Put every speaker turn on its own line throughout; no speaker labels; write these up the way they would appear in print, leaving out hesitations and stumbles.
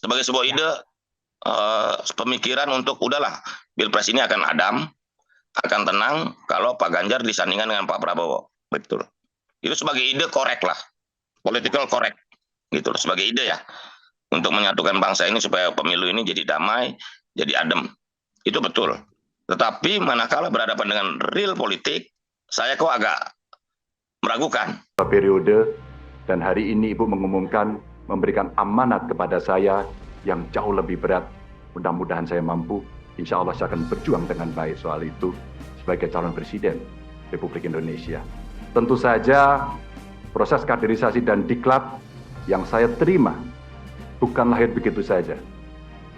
sebagai sebuah ide pemikiran untuk udahlah Pilpres ini akan adem, akan tenang kalau Pak Ganjar disandingkan dengan Pak Prabowo. Betul. Itu sebagai ide korek lah, political korek gitu loh, sebagai ide ya untuk menyatukan bangsa ini supaya pemilu ini jadi damai, jadi adem. Itu betul. Tetapi manakala berhadapan dengan real politik, saya kok agak meragukan.
Periode dan hari ini Ibu mengumumkan memberikan amanat kepada saya yang jauh lebih berat. Mudah-mudahan saya mampu. Insya Allah saya akan berjuang dengan baik soal itu sebagai calon presiden Republik Indonesia. Tentu saja proses kaderisasi dan diklat yang saya terima bukan lahir begitu saja.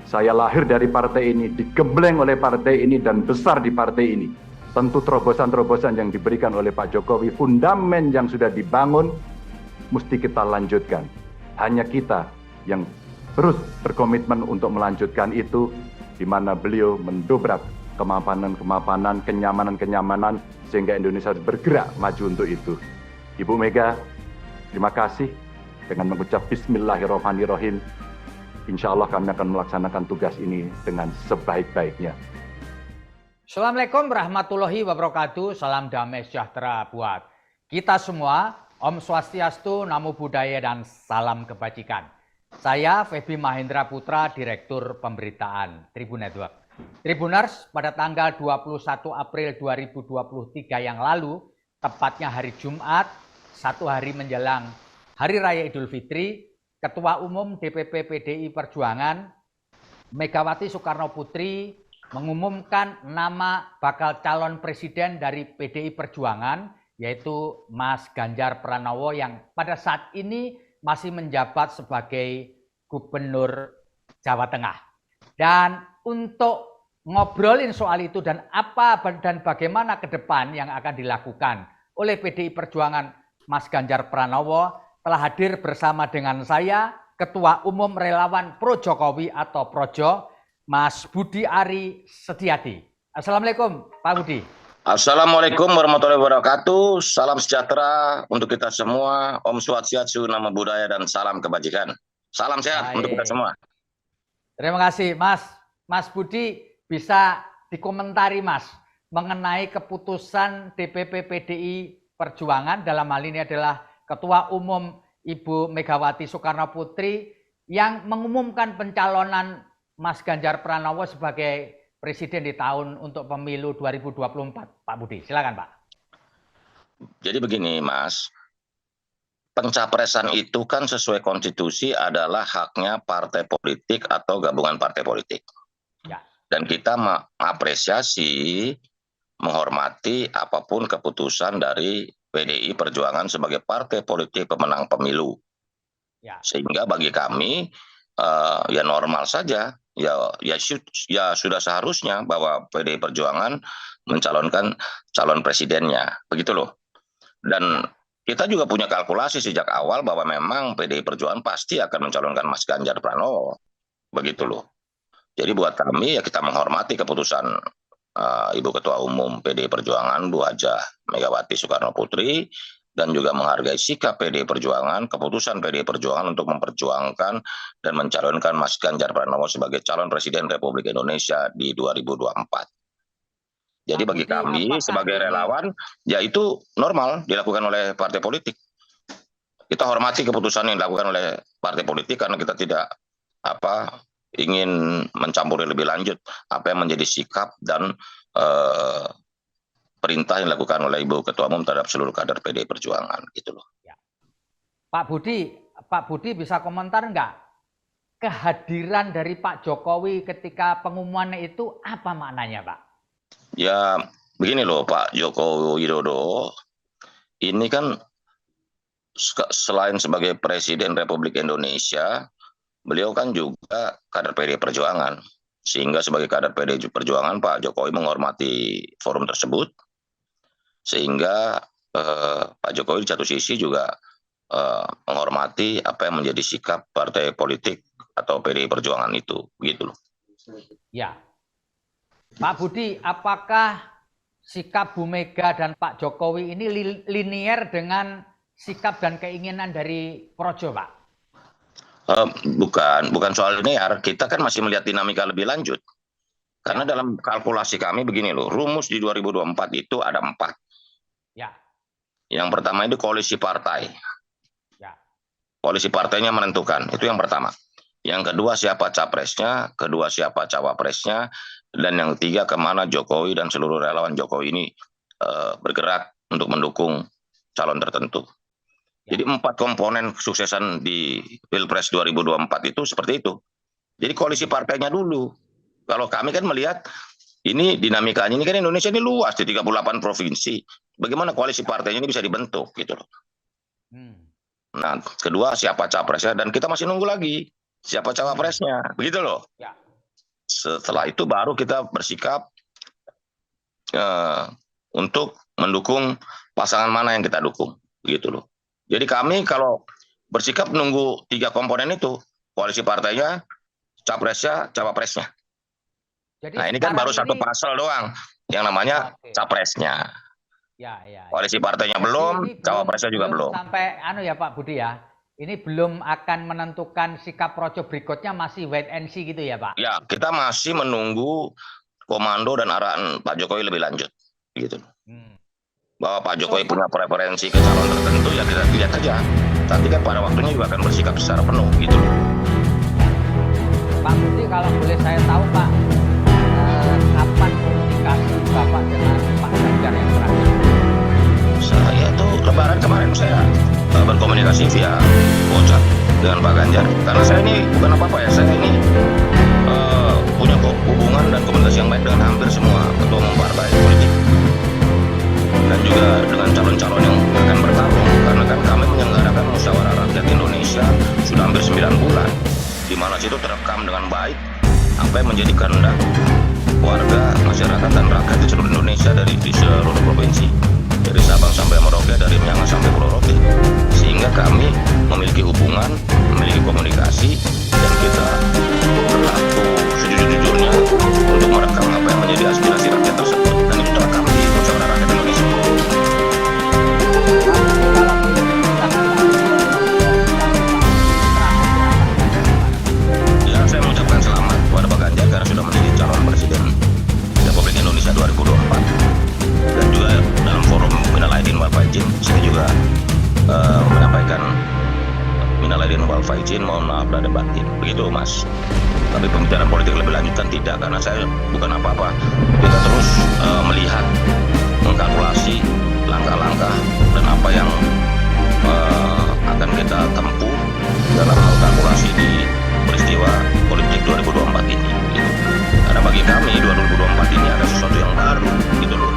Saya lahir dari partai ini, digembleng oleh partai ini, dan besar di partai ini. Tentu terobosan-terobosan yang diberikan oleh Pak Jokowi, fundamen yang sudah dibangun, mesti kita lanjutkan. Hanya kita yang terus berkomitmen untuk melanjutkan itu, di mana beliau mendobrak kemapanan-kemapanan, kenyamanan-kenyamanan, sehingga Indonesia harus bergerak maju untuk itu. Ibu Mega, terima kasih. Dengan mengucap Bismillahirrahmanirrahim, insya Allah kami akan melaksanakan tugas ini dengan sebaik-baiknya.
Assalamualaikum warahmatullahi wabarakatuh. Salam damai sejahtera buat kita semua. Om Swastiastu, Namo Buddhaya, dan salam kebajikan. Saya Feby Mahendra Putra, Direktur Pemberitaan Tribun Network. Tribuners, pada tanggal 21 April 2023 yang lalu, tepatnya hari Jumat, 1 hari menjelang Hari Raya Idul Fitri, Ketua Umum DPP PDI Perjuangan, Megawati Soekarno Putri, mengumumkan nama bakal calon presiden dari PDI Perjuangan, yaitu Mas Ganjar Pranowo yang pada saat ini masih menjabat sebagai Gubernur Jawa Tengah. Dan untuk ngobrolin soal itu dan apa dan bagaimana ke depan yang akan dilakukan oleh PDI Perjuangan Mas Ganjar Pranowo, telah hadir bersama dengan saya Ketua Umum Relawan Pro Jokowi atau Projo, Mas Budi Ari Setiadi. Assalamualaikum Pak Budi.
Assalamualaikum warahmatullahi wabarakatuh. Salam sejahtera untuk kita semua. Om Swastiastu, Namo Buddhaya, dan salam kebajikan. Salam sehat untuk kita semua.
Terima kasih Mas. Mas Budi, bisa dikomentari Mas mengenai keputusan DPP PDI Perjuangan, dalam hal ini adalah Ketua Umum Ibu Megawati Soekarno Putri, yang mengumumkan pencalonan Mas Ganjar Pranowo sebagai presiden di tahun untuk pemilu 2024. Pak Budi, silakan Pak.
Jadi begini Mas, pencapresan itu kan sesuai konstitusi adalah haknya partai politik atau gabungan partai politik.
Ya.
Dan kita mengapresiasi, menghormati apapun keputusan dari PDI Perjuangan sebagai partai politik pemenang pemilu. Ya. Sehingga bagi kami ya normal saja, ya sudah seharusnya bahwa PDI Perjuangan mencalonkan calon presidennya, begitu loh. Dan kita juga punya kalkulasi sejak awal bahwa memang PDI Perjuangan pasti akan mencalonkan Mas Ganjar Pranowo, begitu loh. Jadi buat kami ya kita menghormati keputusan Ibu Ketua Umum PDI Perjuangan Bu Hajah Megawati Soekarno Putri, dan juga menghargai sikap PDI Perjuangan, keputusan PDI Perjuangan untuk memperjuangkan dan mencalonkan Mas Ganjar Pranowo sebagai calon presiden Republik Indonesia di 2024. Jadi bagi kami sebagai relawan, ya itu normal dilakukan oleh partai politik. Kita hormati keputusan yang dilakukan oleh partai politik karena kita tidak ingin mencampuri lebih lanjut apa yang menjadi sikap dan perintah yang dilakukan oleh Ibu Ketua Umum terhadap seluruh kader PDI Perjuangan, gitu loh.
Ya. Pak Budi bisa komentar nggak kehadiran dari Pak Jokowi ketika pengumumannya itu apa maknanya, Pak?
Ya begini loh, Pak Joko Widodo ini kan selain sebagai Presiden Republik Indonesia, beliau kan juga kader PDI Perjuangan. Sehingga sebagai kader PDI Perjuangan, Pak Jokowi menghormati forum tersebut. Sehingga Pak Jokowi di satu sisi juga menghormati apa yang menjadi sikap partai politik atau PDI Perjuangan itu, begitu loh.
Ya, Pak Budi, apakah sikap Bu Mega dan Pak Jokowi ini linier dengan sikap dan keinginan dari Projo, Pak?
Bukan soal linear, kita kan masih melihat dinamika lebih lanjut. Karena dalam kalkulasi kami begini loh, rumus di 2024 itu ada 4.
Ya.
Yang pertama itu koalisi partai.
Ya.
Koalisi partainya menentukan, itu yang pertama. Yang kedua siapa capresnya, kedua siapa cawapresnya, dan yang ketiga kemana Jokowi dan seluruh relawan Jokowi ini bergerak untuk mendukung calon tertentu. Jadi 4 komponen kesuksesan di Pilpres 2024 itu seperti itu. Jadi koalisi partainya dulu. Kalau kami kan melihat ini dinamikanya ini kan Indonesia ini luas di 38 provinsi. Bagaimana koalisi partainya ini bisa dibentuk gitu loh. Nah, kedua siapa capresnya dan kita masih nunggu lagi siapa cawapresnya, begitu loh. Setelah itu baru kita bersikap untuk mendukung pasangan mana yang kita dukung, begitu loh. Jadi kami kalau bersikap nunggu 3 komponen itu, koalisi partainya, capresnya, cawapresnya. Jadi nah ini kan baru satu pasal doang yang namanya capresnya. Ya. Koalisi partainya belum, cawapresnya juga belum.
Sampai ya Pak Budi ya, ini belum akan menentukan sikap Projo berikutnya, masih wait and see gitu ya Pak?
Ya, kita masih menunggu komando dan arahan Pak Jokowi lebih lanjut, gitu. Bahwa Pak Jokowi punya preferensi ke calon tertentu ya kita lihat aja. Nanti kan pada waktunya juga akan bersikap secara penuh, gitu.
Pak Budi, kalau boleh saya tahu Pak, kapan komunikasi Bapak dengan Pak Ganjar yang terakhir?
Saya tuh Lebaran kemarin saya berkomunikasi via WhatsApp dengan Pak Ganjar. Karena saya ini bukan apa-apa ya, saya ini punya hubungan dan komunikasi yang baik dengan hampir semua ketua umum partai politik dan juga dengan calon-calon yang akan bertarung. Karena kan kami menyelenggarakan musyawarah rakyat Indonesia sudah hampir 9 bulan, di mana situ terekam dengan baik apa yang menjadi kehendak warga, masyarakat, dan rakyat di seluruh Indonesia dari di seluruh provinsi, dari Sabang sampai Merauke, dari Miangas sampai Pulau Rote. Sehingga kami memiliki hubungan, memiliki komunikasi, dan kita berlaku sejujur-jujurnya untuk merekam apa yang menjadi aspirasi rakyat tersebut. Dan itu terekam di musyawarah rakyat Indonesia. Ya, saya mengucapkan selamat kepada Pak Ganjar karena sudah menjadi calon presiden Republik Indonesia 2024. Dan juga dalam forum Minal Aidin wal Faizin, saya juga menyampaikan minal aidin wal faizin, mohon maaf lahir batin. Begitu Mas. Tapi pembicaraan politik lebih lanjut kan tidak, karena saya bukan apa-apa. Kita terus melihat, mengkalkulasi langkah-langkah dan apa yang akan kita tempuh dalam hal kalkulasi di peristiwa politik 2024 ini. Gitu. Karena bagi kami 2024 ini ada sesuatu yang baru, gitu loh.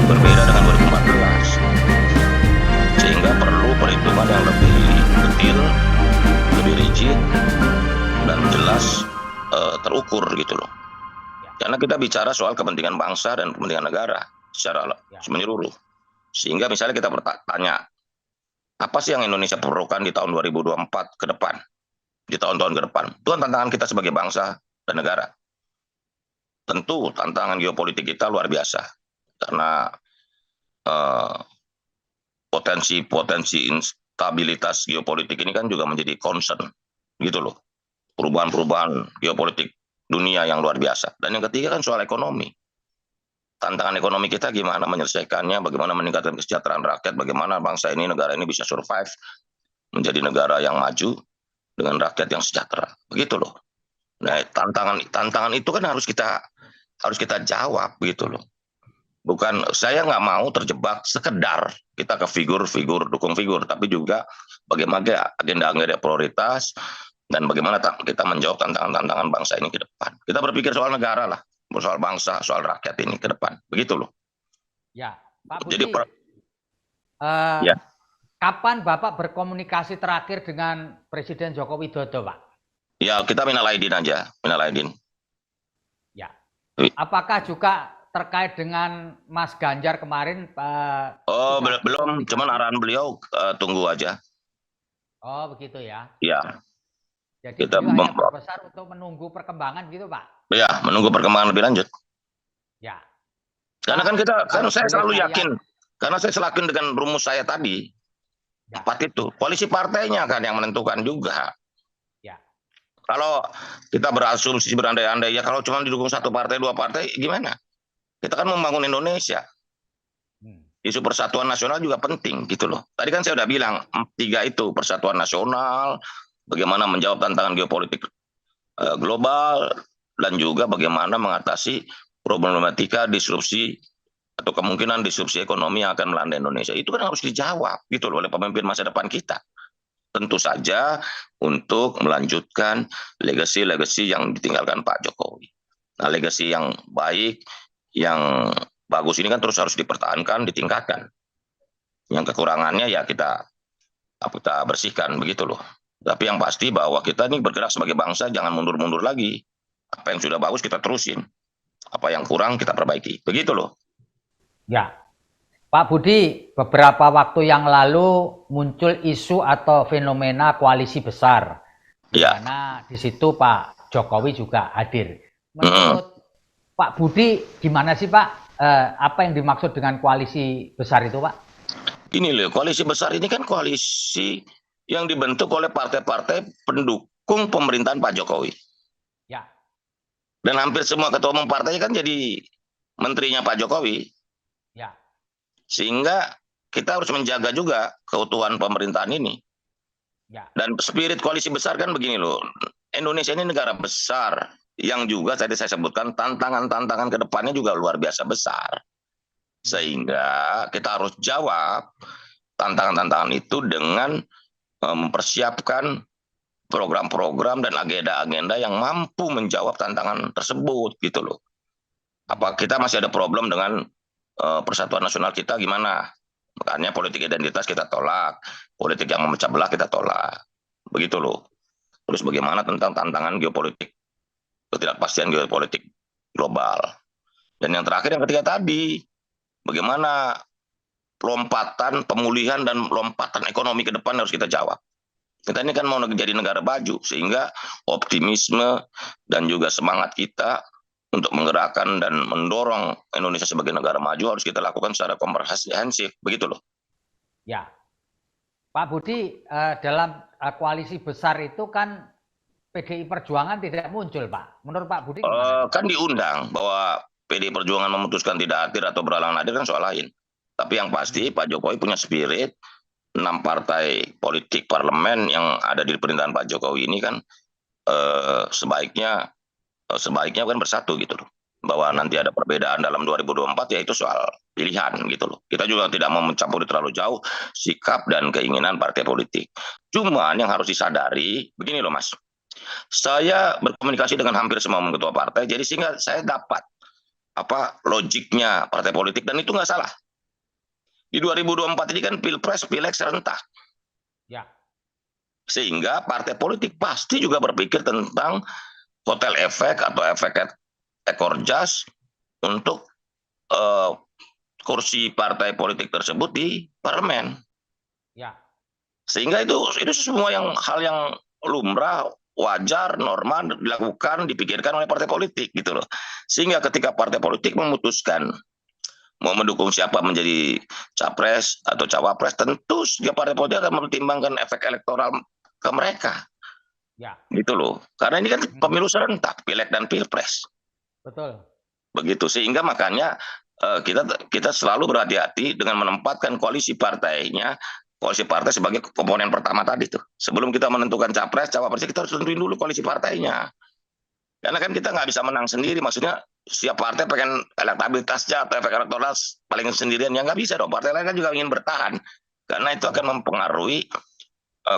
Berbeda dengan 2014. Sehingga perlu perhitungan yang lebih detail, lebih rigid, dan jelas terukur gitu loh. Karena kita bicara soal kepentingan bangsa dan kepentingan negara secara menyeluruh. Sehingga misalnya kita bertanya, apa sih yang Indonesia perlukan di tahun 2024 ke depan? Di tahun-tahun ke depan. Itu kan tantangan kita sebagai bangsa dan negara. Tentu tantangan geopolitik kita luar biasa. Karena potensi instabilitas geopolitik ini kan juga menjadi concern gitu loh. Perubahan-perubahan geopolitik dunia yang luar biasa. Dan yang ketiga kan soal ekonomi. Tantangan ekonomi kita gimana menyelesaikannya, bagaimana meningkatkan kesejahteraan rakyat, bagaimana bangsa ini, negara ini bisa survive menjadi negara yang maju dengan rakyat yang sejahtera. Begitu loh. Nah, tantangan itu kan harus kita jawab gitu loh. Bukan, saya nggak mau terjebak sekedar kita ke figur-figur, dukung figur, tapi juga bagaimana agenda-agenda prioritas dan bagaimana kita menjawab tantangan-tantangan bangsa ini ke depan. Kita berpikir soal negara lah, soal bangsa, soal rakyat ini ke depan. Begitu loh.
Ya, Pak Budi, ya. Kapan Bapak berkomunikasi terakhir dengan Presiden Joko Widodo, Pak?
Ya, kita minal aidin aja, minal aidin.
Ya. Apakah juga terkait dengan Mas Ganjar kemarin, Pak?
Oh, belum, cuman arahan beliau tunggu aja.
Oh, begitu ya.
Iya.
Jadi kita hanya berbesar untuk menunggu perkembangan gitu, Pak?
Iya, menunggu perkembangan lebih lanjut.
Ya.
Karena kan saya selalu yakin, karena saya selakin dengan rumus saya tadi, 4 itu, koalisi partainya kan yang menentukan juga. Kalau kita berasumsi berandai-andai ya kalau cuma didukung satu partai, dua partai gimana? Kita kan membangun Indonesia. Isu persatuan nasional juga penting gitu loh. Tadi kan saya udah bilang 3 itu, persatuan nasional, bagaimana menjawab tantangan geopolitik global, dan juga bagaimana mengatasi problematika disrupsi atau kemungkinan disrupsi ekonomi yang akan melanda Indonesia. Itu kan harus dijawab gitu loh oleh pemimpin masa depan kita. Tentu saja untuk melanjutkan legasi-legasi yang ditinggalkan Pak Jokowi. Nah, legasi yang baik, yang bagus ini kan terus harus dipertahankan, ditingkatkan. Yang kekurangannya ya kita bersihkan begitu loh. Tapi yang pasti bahwa kita ini bergerak sebagai bangsa jangan mundur-mundur lagi. Apa yang sudah bagus kita terusin. Apa yang kurang kita perbaiki. Begitu loh.
Ya. Pak Budi, beberapa waktu yang lalu muncul isu atau fenomena koalisi besar. Di mana di situ Pak Jokowi juga hadir. Menurut Pak Budi, gimana sih Pak? Apa yang dimaksud dengan koalisi besar itu Pak?
Ini loh, koalisi besar ini kan koalisi yang dibentuk oleh partai-partai pendukung pemerintahan Pak Jokowi.
Ya.
Dan hampir semua ketua umum partainya kan jadi menterinya Pak Jokowi.
Ya.
Sehingga kita harus menjaga juga keutuhan pemerintahan ini. Ya. Dan spirit koalisi besar kan begini loh. Indonesia ini negara besar yang juga tadi saya sebutkan tantangan-tantangan ke depannya juga luar biasa besar. Sehingga kita harus jawab tantangan-tantangan itu dengan mempersiapkan program-program dan agenda-agenda yang mampu menjawab tantangan tersebut gitu loh. Apa kita masih ada problem dengan persatuan nasional kita gimana? Makanya politik identitas kita tolak, politik yang memecah belah kita tolak. Begitu loh. Terus bagaimana tentang tantangan geopolitik, ketidakpastian geopolitik global. Dan yang terakhir yang ketiga tadi, bagaimana lompatan pemulihan dan lompatan ekonomi ke depan harus kita jawab. Kita ini kan mau jadi negara maju, sehingga optimisme dan juga semangat kita untuk menggerakkan dan mendorong Indonesia sebagai negara maju harus kita lakukan secara komprehensif, begitu loh.
Ya, Pak Budi, dalam koalisi besar itu kan PDI Perjuangan tidak muncul, Pak. Menurut Pak Budi gimana?
Kan diundang bahwa PDI Perjuangan memutuskan tidak hadir atau berhalangan hadir kan soal lain. Tapi yang pasti Pak Jokowi punya spirit, 6 partai politik parlemen yang ada di pemerintahan Pak Jokowi ini kan sebaiknya kan bersatu gitu loh. Bahwa nanti ada perbedaan dalam 2024 ya itu soal pilihan gitu loh. Kita juga tidak mau mencampuri terlalu jauh sikap dan keinginan partai politik. Cuman yang harus disadari, begini loh Mas. Saya berkomunikasi dengan hampir semua ketua partai, jadi sehingga saya dapat logiknya partai politik dan itu nggak salah. Di 2024 ini kan pilpres, pileg serentak. Ya. Sehingga partai politik pasti juga berpikir tentang kotel efek atau efek ekor jas untuk kursi partai politik tersebut di parlemen. Ya. Sehingga itu semua hal yang lumrah, wajar, normal dilakukan, dipikirkan oleh partai politik gitu loh. Sehingga ketika partai politik memutuskan mau mendukung siapa menjadi capres atau cawapres, tentu setiap partai politik akan mempertimbangkan efek elektoral ke mereka. Ya. Gitu loh. Karena ini kan pemilu serentak, pileg dan pilpres. Betul. Begitu, sehingga makanya kita selalu berhati-hati dengan menempatkan koalisi partai sebagai komponen pertama tadi tuh. Sebelum kita menentukan capres, cawapres, kita harus tentuin dulu koalisi partainya. Karena kan kita nggak bisa menang sendiri, maksudnya setiap partai pengen elektabilitasnya atau efek elektoral paling sendirian, ya nggak bisa dong. Partai lain kan juga ingin bertahan, karena itu akan mempengaruhi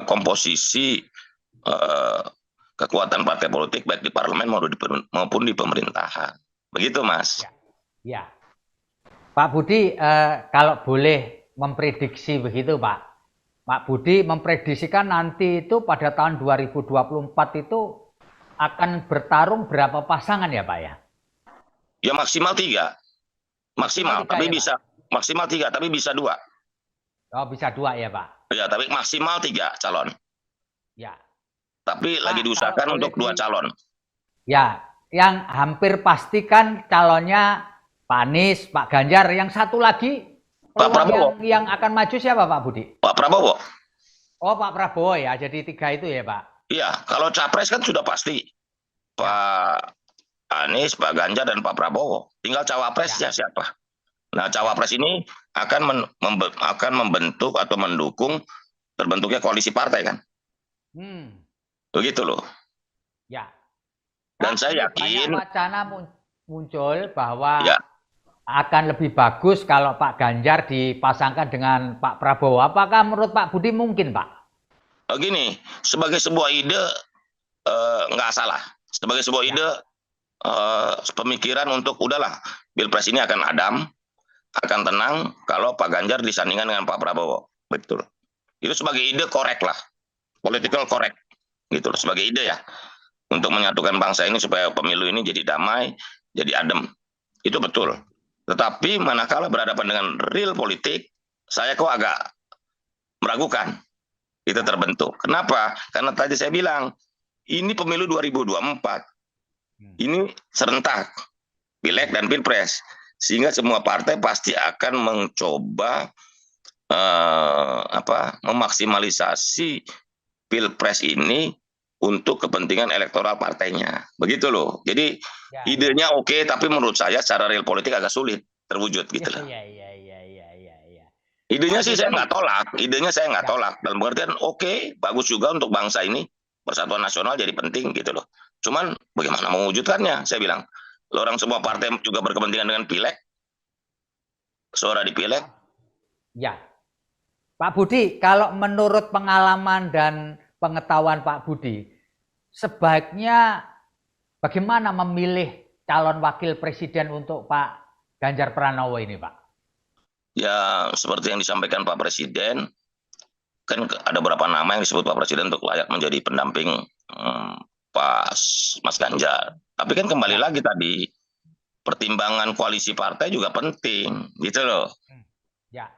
komposisi kekuatan partai politik baik di parlemen maupun di pemerintahan. Begitu Mas. Ya. Pak Budi, kalau boleh memprediksi begitu Pak Budi memprediksikan nanti itu pada tahun 2024 itu akan bertarung berapa pasangan ya Pak ya? Ya maksimal 3. Maksimal, tapi bisa maksimal 3, tapi bisa 2. Oh, bisa 2 ya Pak? Ya, tapi maksimal 3 calon. Ya. Tapi lagi diusahakan untuk 2 calon. Ya, yang hampir pastikan calonnya Pak Anies, Pak Ganjar, yang satu lagi Pak Prabowo. Yang akan maju siapa Pak Budi? Pak Prabowo. Oh, Pak Prabowo ya, jadi 3 itu ya Pak? Iya, kalau capres kan sudah pasti Pak Anies, Pak Ganjar, dan Pak Prabowo. Tinggal cawapresnya siapa. Nah, cawapres ini akan membentuk atau mendukung terbentuknya koalisi partai kan. Begitu loh.
Ya.
Dan saya yakin
banyak wacana muncul bahwa akan lebih bagus kalau Pak Ganjar dipasangkan dengan Pak Prabowo. Apakah menurut Pak Budi mungkin, Pak?
Gini, sebagai sebuah ide nggak salah. Sebagai sebuah ide pemikiran untuk udahlah Pilpres ini akan adem, akan tenang kalau Pak Ganjar disandingkan dengan Pak Prabowo. Betul. Itu sebagai ide korek lah. Political correct. Gitu loh, sebagai ide ya. Untuk menyatukan bangsa ini supaya pemilu ini jadi damai, jadi adem. Itu betul. Tetapi manakala berhadapan dengan real politik, saya kok agak meragukan itu terbentuk. Kenapa? Karena tadi saya bilang, ini pemilu 2024. Ini serentak, pileg dan pilpres. Sehingga semua partai pasti akan mencoba memaksimalisasi pilpres ini untuk kepentingan elektoral partainya. Begitu loh. Jadi idenya oke, tapi menurut saya secara real politik agak sulit terwujud gitu loh. Idenya sih saya nggak tolak, dalam pengertian oke, bagus juga untuk bangsa ini, persatuan nasional jadi penting gitu loh. Cuman bagaimana mewujudkannya? Saya bilang, orang semua partai juga berkepentingan dengan pileg, suara di pileg.
Ya, Pak Budi, kalau menurut pengalaman dan pengetahuan Pak Budi, sebaiknya bagaimana memilih calon wakil presiden untuk Pak Ganjar Pranowo ini, Pak?
Ya, seperti yang disampaikan Pak Presiden, kan ada beberapa nama yang disebut Pak Presiden untuk layak menjadi pendamping Pak Mas Ganjar. Tapi kan kembali lagi tadi, pertimbangan koalisi partai juga penting, gitu loh. Ya.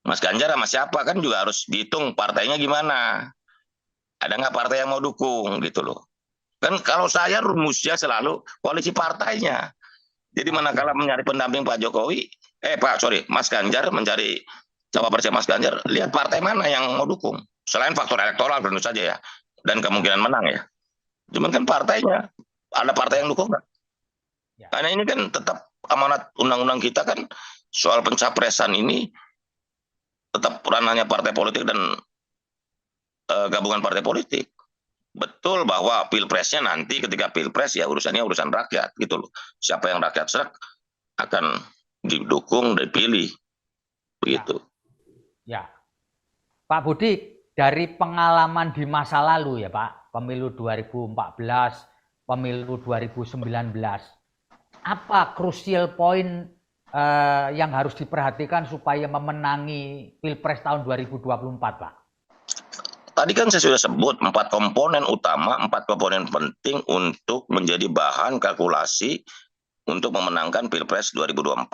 Mas Ganjar sama siapa kan juga harus dihitung partainya gimana. Ada nggak partai yang mau dukung gitu loh. Kan kalau saya rumusnya selalu koalisi partainya. Jadi manakala mencari pendamping Pak Jokowi, Mas Ganjar mencari cawapresnya Mas Ganjar, lihat partai mana yang mau dukung. Selain faktor elektoral tentu saja ya, dan kemungkinan menang ya. Cuman kan partainya, ada partai yang dukung nggak? Karena ini kan tetap amanat undang-undang kita kan soal pencapresan ini tetap ranahnya partai politik dan gabungan partai politik. Betul bahwa pilpresnya nanti ketika pilpres ya urusannya urusan rakyat gitu loh. Siapa yang rakyat serak akan didukung, dipilih. Begitu.
Ya. Pak Budi, dari pengalaman di masa lalu ya Pak, pemilu 2014, pemilu 2019, apa crucial point yang harus diperhatikan supaya memenangi Pilpres tahun 2024, Pak?
Tadi kan saya sudah sebut 4 komponen utama, 4 komponen penting untuk menjadi bahan kalkulasi untuk memenangkan Pilpres 2024.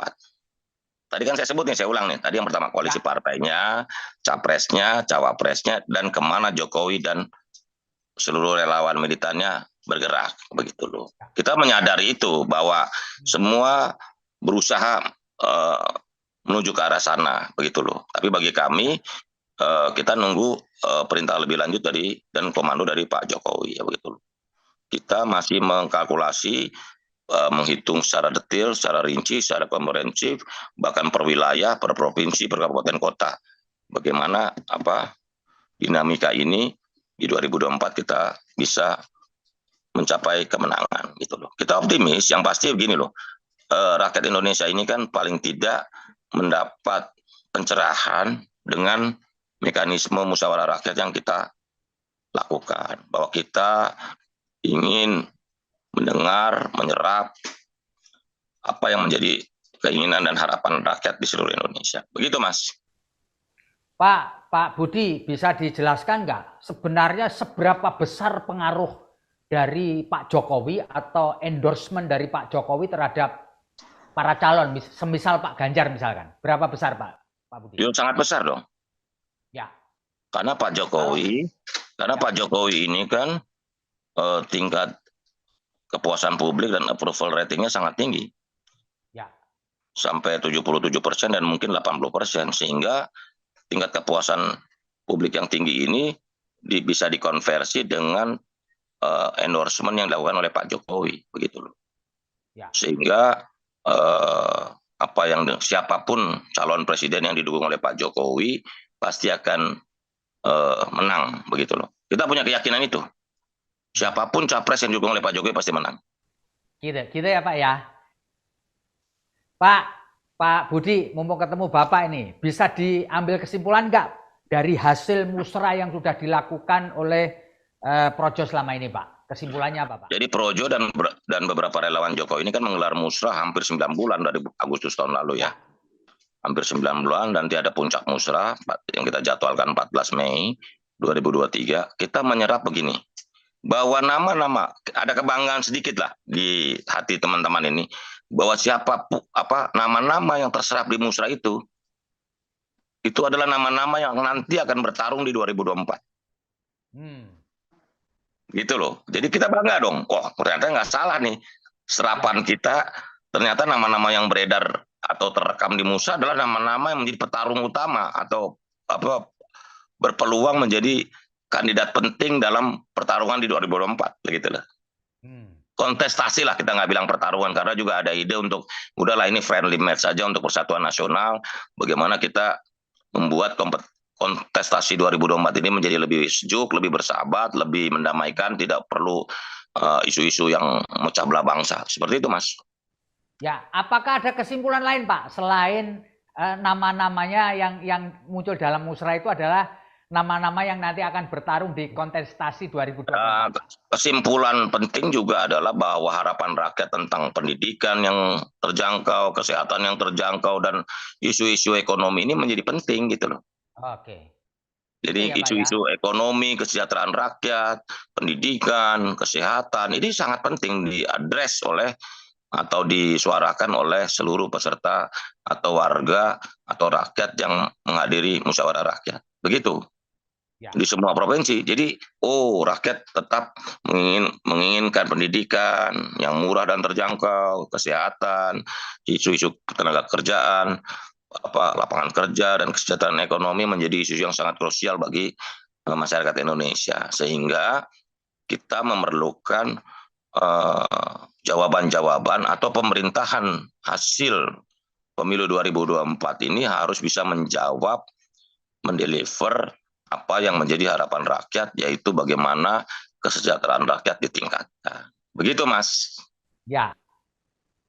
Tadi kan saya sebut nih, saya ulang nih. Tadi yang pertama koalisi partainya, capresnya, cawapresnya, dan kemana Jokowi dan seluruh relawan militannya bergerak, begitu loh. Kita menyadari itu bahwa semua berusaha menuju ke arah sana, begitu loh. Tapi bagi kami kita nunggu perintah lebih lanjut dan komando dari Pak Jokowi, ya begitu loh. Kita masih mengkalkulasi, menghitung secara detail, secara rinci, secara komprehensif, bahkan per wilayah, per provinsi, per kabupaten kota. Bagaimana dinamika ini di 2024 kita bisa mencapai kemenangan gitu loh. Kita optimis, yang pasti begini loh. Rakyat Indonesia ini kan paling tidak mendapat pencerahan dengan mekanisme musyawarah rakyat yang kita lakukan. Bahwa kita ingin mendengar, menyerap apa yang menjadi keinginan dan harapan rakyat di seluruh Indonesia. Begitu, Mas.
Pak Budi, bisa dijelaskan nggak sebenarnya seberapa besar pengaruh dari Pak Jokowi atau endorsement dari Pak Jokowi terhadap para calon, semisal Pak Ganjar misalkan? Berapa besar, Pak Budi?
Ya, sangat besar dong.
Ya.
Karena Pak Jokowi ini kan tingkat kepuasan publik dan approval ratingnya sangat tinggi. Ya. Sampai 77% dan mungkin 80%, sehingga tingkat kepuasan publik yang tinggi ini bisa dikonversi dengan endorsement yang dilakukan oleh Pak Jokowi, begitu loh. Ya. Sehingga siapapun calon presiden yang didukung oleh Pak Jokowi pasti akan menang, begitu loh. Kita punya keyakinan itu. Siapapun capres yang didukung oleh Pak Jokowi pasti menang.
Gitu ya Pak ya. Pak Budi, mumpung ketemu Bapak ini, bisa diambil kesimpulan nggak dari hasil musrah yang sudah dilakukan oleh Projo selama ini, Pak? Kesimpulannya apa, Pak?
Jadi Projo dan beberapa relawan Jokowi ini kan menggelar musrah hampir 9 bulan dari Agustus tahun lalu ya. Hampir 9 bulan, nanti ada puncak musrah yang kita jadwalkan 14 Mei 2023. Kita menyerap begini, bahwa nama-nama, ada kebanggaan sedikit lah di hati teman-teman ini, bahwa nama-nama yang terserap di musrah itu adalah nama-nama yang nanti akan bertarung di 2024. Gitu loh. Jadi kita bangga dong. Oh, ternyata nggak salah nih. Serapan kita, ternyata nama-nama yang beredar atau terekam di musrah adalah nama-nama yang menjadi petarung utama atau berpeluang menjadi kandidat penting dalam pertarungan di 2024, begitu lah. Kontestasi lah, kita nggak bilang pertarungan, karena juga ada ide untuk udahlah ini friendly match saja untuk persatuan nasional. Bagaimana kita membuat kontestasi 2024 ini menjadi lebih sejuk, lebih bersahabat, lebih mendamaikan, tidak perlu isu-isu yang memecah belah bangsa. Seperti itu, Mas.
Ya, apakah ada kesimpulan lain, Pak, selain nama-namanya yang muncul dalam musrah itu adalah nama-nama yang nanti akan bertarung di kontestasi 2024?
Kesimpulan penting juga adalah bahwa harapan rakyat tentang pendidikan yang terjangkau, kesehatan yang terjangkau, dan isu-isu ekonomi ini menjadi penting gitu loh.
Oke.
Jadi isu-isu ekonomi, kesejahteraan rakyat, pendidikan, kesehatan, ini sangat penting diadres oleh atau disuarakan oleh seluruh peserta atau warga atau rakyat yang menghadiri musyawarah rakyat. Begitu. Di semua provinsi. Jadi, rakyat tetap menginginkan pendidikan yang murah dan terjangkau, kesehatan, isu-isu tenaga kerjaan, lapangan kerja dan kesejahteraan ekonomi menjadi isu yang sangat krusial bagi masyarakat Indonesia. Sehingga kita memerlukan jawaban-jawaban atau pemerintahan hasil pemilu 2024 ini harus bisa menjawab, mendeliver apa yang menjadi harapan rakyat, yaitu bagaimana kesejahteraan rakyat ditingkatkan. Begitu, Mas.
Ya,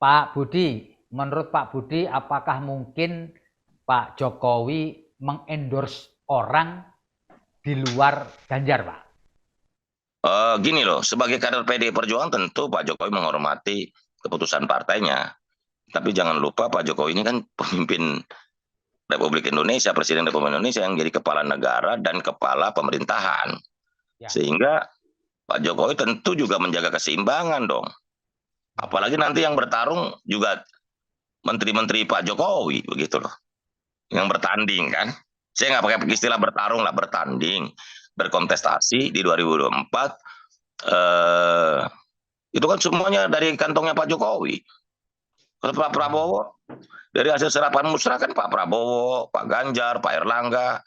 Pak Budi, menurut Pak Budi, apakah mungkin Pak Jokowi mengendorse orang di luar Ganjar, Pak?
Gini loh, sebagai kader PDI Perjuangan tentu Pak Jokowi menghormati keputusan partainya. Tapi jangan lupa Pak Jokowi ini kan pemimpin Republik Indonesia, Presiden Republik Indonesia yang jadi kepala negara dan kepala pemerintahan. Sehingga Pak Jokowi tentu juga menjaga keseimbangan dong. Apalagi nanti yang bertarung juga menteri-menteri Pak Jokowi, begitu loh. Yang bertanding kan. Saya nggak pakai istilah bertarung lah, bertanding, berkontestasi di 2024. Itu kan semuanya dari kantongnya Pak Jokowi. Kalau Pak Prabowo, dari hasil serapan musrah kan Pak Prabowo, Pak Ganjar, Pak Erlangga,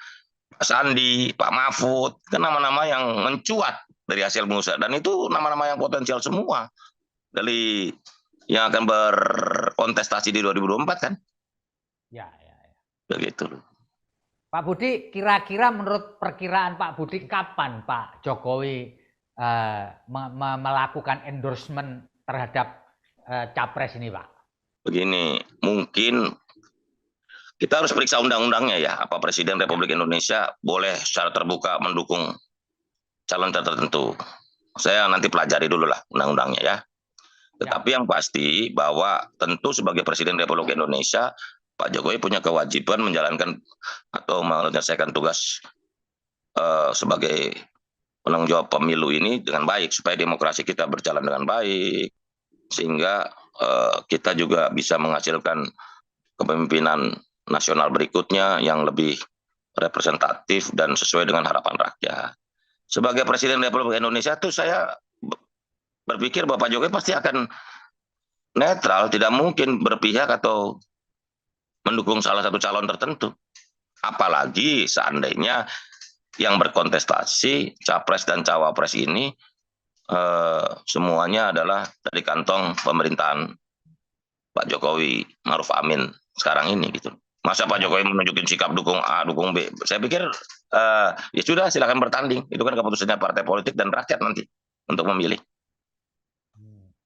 Pak Sandi, Pak Mahfud, kan nama-nama yang mencuat dari hasil musrah. Dan itu nama-nama yang potensial semua dari yang akan berkontestasi di 2024 kan. Ya. Begitu.
Pak Budi, kira-kira menurut perkiraan Pak Budi kapan Pak Jokowi melakukan endorsement terhadap capres ini, Pak?
Begini, mungkin kita harus periksa undang-undangnya ya. Apa Presiden Republik Indonesia boleh secara terbuka mendukung calon tertentu. Saya nanti pelajari dulu lah undang-undangnya ya. Tetapi yang pasti bahwa tentu sebagai Presiden Republik Indonesia, Pak Jokowi punya kewajiban menjalankan atau menyelesaikan tugas sebagai penanggung jawab pemilu ini dengan baik, supaya demokrasi kita berjalan dengan baik, sehingga kita juga bisa menghasilkan kepemimpinan nasional berikutnya yang lebih representatif dan sesuai dengan harapan rakyat. Sebagai Presiden Republik Indonesia tuh saya berpikir Bapak Jokowi pasti akan netral, tidak mungkin berpihak atau mendukung salah satu calon tertentu. Apalagi seandainya yang berkontestasi capres dan cawapres ini semuanya adalah dari kantong pemerintahan Pak Jokowi Maruf Amin sekarang ini gitu. Masa Pak Jokowi menunjukin sikap dukung A, dukung B? Saya pikir ya sudah, silakan bertanding. Itu kan keputusannya partai politik dan rakyat nanti untuk memilih.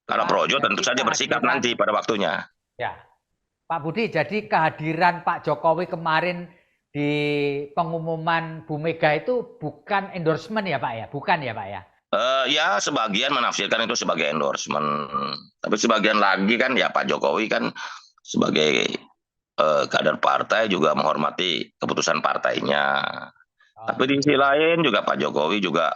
Kalau Projo tentu saja bersikap nanti pada waktunya.
Ya, Pak Budi, jadi kehadiran Pak Jokowi kemarin di pengumuman Bu Mega itu bukan endorsement ya Pak ya? Bukan ya Pak ya?
Ya sebagian menafsirkan itu sebagai endorsement, tapi sebagian lagi kan ya Pak Jokowi kan sebagai kader partai juga menghormati keputusan partainya. Tapi di sisi lain juga Pak Jokowi juga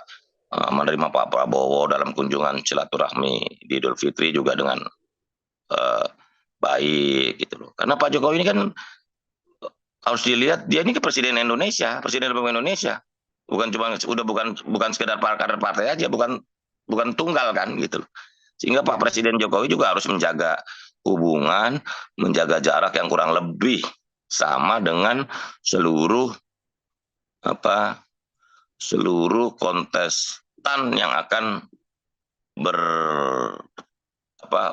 menerima Pak Prabowo dalam kunjungan silaturahmi di Idul Fitri juga dengan baik gitu loh. Karena Pak Jokowi ini kan harus dilihat dia ini ke Presiden Indonesia, Presiden Republik Indonesia. Bukan sekedar kader partai aja, bukan tunggal kan gitu. Sehingga Pak Presiden Jokowi juga harus menjaga hubungan, menjaga jarak yang kurang lebih sama dengan seluruh kontestan yang akan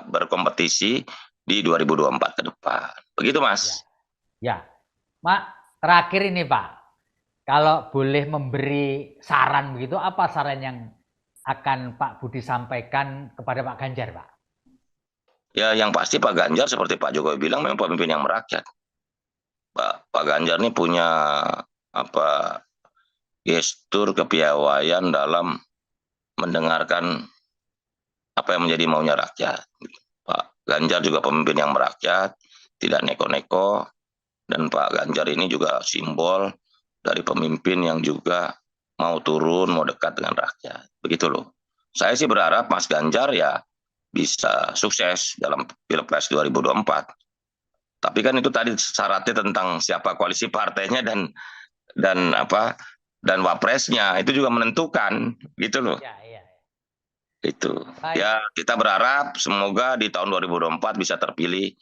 berkompetisi di 2024 ke depan. Begitu Mas.
Ya. Mak, terakhir ini Pak. Kalau boleh memberi saran begitu, apa saran yang akan Pak Budi sampaikan kepada Pak Ganjar, Pak?
Ya, yang pasti Pak Ganjar seperti Pak Jokowi bilang memang pemimpin yang merakyat. Pak Ganjar ini punya gestur kepiawaian dalam mendengarkan apa yang menjadi maunya rakyat. Pak Ganjar juga pemimpin yang merakyat, tidak neko-neko, dan Pak Ganjar ini juga simbol dari pemimpin yang juga mau turun, mau dekat dengan rakyat. Begitu loh. Saya sih berharap Mas Ganjar ya bisa sukses dalam Pilpres 2024. Tapi kan itu tadi syaratnya tentang siapa koalisi partainya dan wapresnya itu juga menentukan, gitu loh.
Ya.
Itu. Ya, kita berharap semoga di tahun 2024 bisa terpilih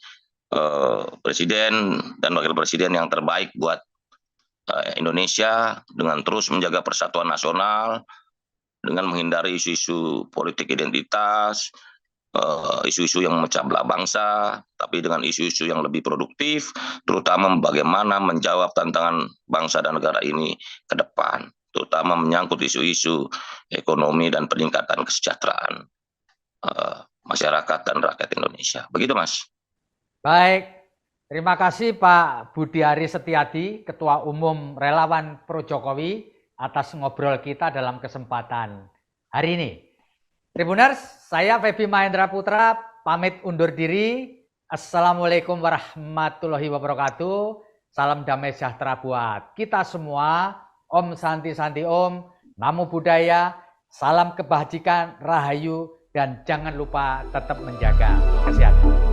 presiden dan wakil presiden yang terbaik buat Indonesia dengan terus menjaga persatuan nasional, dengan menghindari isu-isu politik identitas, isu-isu yang memecah belah bangsa, tapi dengan isu-isu yang lebih produktif, terutama bagaimana menjawab tantangan bangsa dan negara ini ke depan, terutama menyangkut isu-isu ekonomi dan peningkatan kesejahteraan masyarakat dan rakyat Indonesia. Begitu Mas.
Baik. Terima kasih Pak Budiari Setiadi, Ketua Umum Relawan Pro Jokowi, atas ngobrol kita dalam kesempatan hari ini. Tribuners, saya Feby Mahendra Putra, pamit undur diri. Assalamualaikum warahmatullahi wabarakatuh. Salam damai sejahtera buat kita semua. Om Santi Santi Om, Namo Buddhaya, salam kebajikan, rahayu, dan jangan lupa tetap menjaga kesehatan.